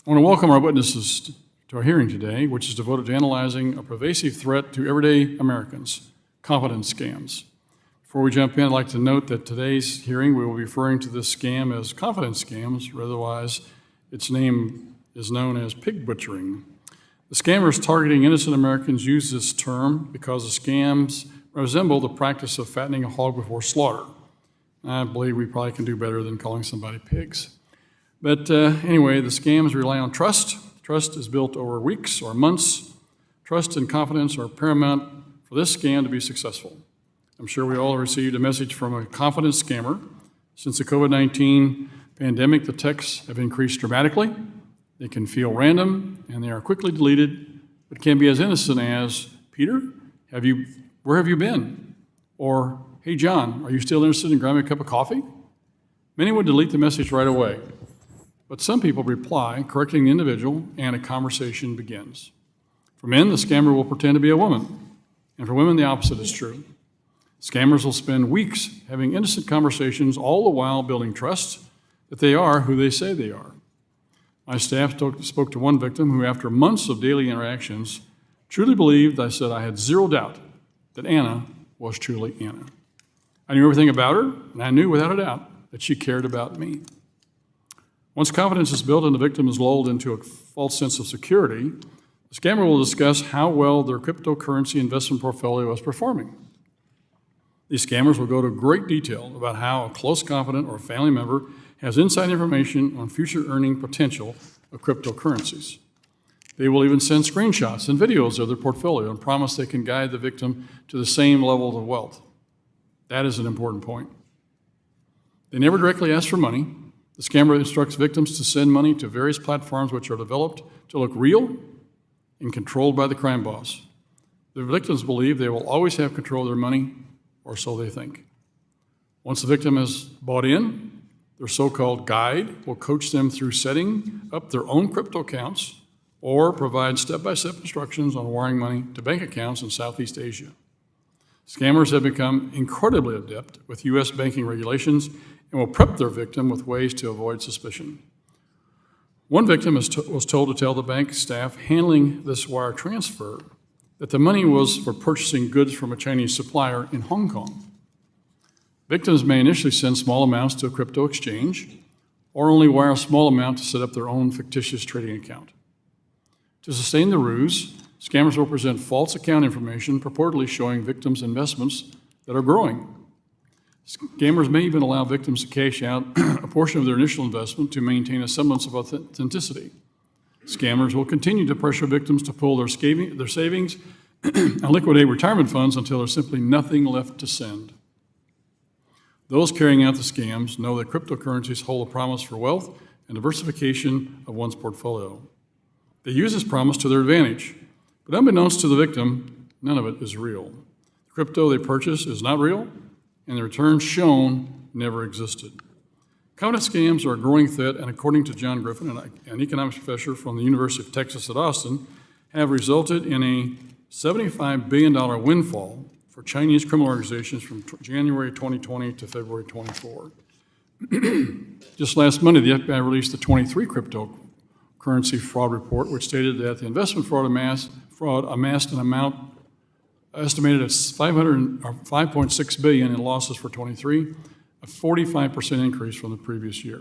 I want to welcome our witnesses to our hearing today, which is devoted to analyzing a pervasive threat to everyday Americans, confidence scams. Before we jump in, I'd like to note that today's hearing we will be referring to this scam as confidence scams, or otherwise its name is known as pig butchering. The scammers targeting innocent Americans use this term because the scams resemble the practice of fattening a hog before slaughter. I believe we probably can do better than calling somebody pigs. But anyway, the scams rely on trust. Trust is built over weeks or months. Trust and confidence are paramount for this scam to be successful. I'm sure we all received a message from a confidence scammer. Since the COVID-19 pandemic, the texts have increased dramatically. They can feel random, and they are quickly deleted, but can be as innocent as, Peter, where have you been? Or, hey, John, are you still interested in grabbing a cup of coffee? Many would delete the message right away, but some people reply, correcting the individual, and a conversation begins. For men, the scammer will pretend to be a woman, and for women, the opposite is true. Scammers will spend weeks having innocent conversations, all the while building trust that they are who they say they are. My staff spoke to one victim who, after months of daily interactions, truly believed I said I had zero doubt that Anna was truly Anna. I knew everything about her, and I knew without a doubt that she cared about me. Once confidence is built and the victim is lulled into a false sense of security, the scammer will discuss how well their cryptocurrency investment portfolio is performing. These scammers will go to great detail about how a close confidant or family member has inside information on future earning potential of cryptocurrencies. They will even send screenshots and videos of their portfolio and promise they can guide the victim to the same level of wealth. That is an important point. They never directly ask for money. The scammer instructs victims to send money to various platforms which are developed to look real and controlled by the crime boss. The victims believe they will always have control of their money, or so they think. Once the victim has bought in, their so-called guide will coach them through setting up their own crypto accounts or provide step-by-step instructions on wiring money to bank accounts in Southeast Asia. Scammers have become incredibly adept with U.S. banking regulations and will prep their victim with ways to avoid suspicion. One victim was told to tell the bank staff handling this wire transfer that the money was for purchasing goods from a Chinese supplier in Hong Kong. Victims may initially send small amounts to a crypto exchange or only wire a small amount to set up their own fictitious trading account. To sustain the ruse, scammers will present false account information purportedly showing victims' investments that are growing. Scammers may even allow victims to cash out a portion of their initial investment to maintain a semblance of authenticity. Scammers will continue to pressure victims to pull their savings and liquidate retirement funds until there's simply nothing left to send. Those carrying out the scams know that cryptocurrencies hold a promise for wealth and diversification of one's portfolio. They use this promise to their advantage, but unbeknownst to the victim, none of it is real. The crypto they purchase is not real, and the returns shown never existed. Confidence scams are a growing threat, and according to John Griffin, an economics professor from the University of Texas at Austin, have resulted in a $75 billion windfall for Chinese criminal organizations from January 2020 to February 24. Just last Monday, the FBI released the 23 cryptocurrency fraud report, which stated that the investment fraud amassed an amount estimated at $5.6 billion in losses for 23, a 45% increase from the previous year.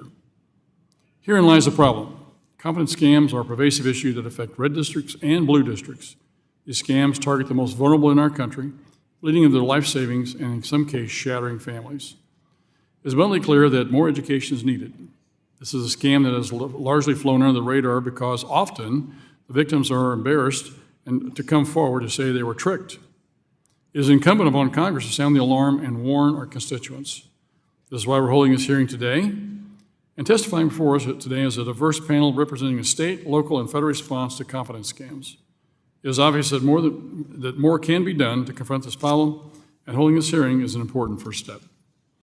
Herein lies the problem. Confidence scams are a pervasive issue that affect red districts and blue districts. These scams target the most vulnerable in our country, leading to their life savings and, in some cases, shattering families. It is abundantly clear that more education is needed. This is a scam that has largely flown under the radar because often the victims are embarrassed and to come forward to say they were tricked. It is incumbent upon Congress to sound the alarm and warn our constituents. This is why we're holding this hearing today. And testifying before us today is a diverse panel representing the state, local, and federal response to confidence scams. It is obvious that more can be done to confront this problem, and holding this hearing is an important first step.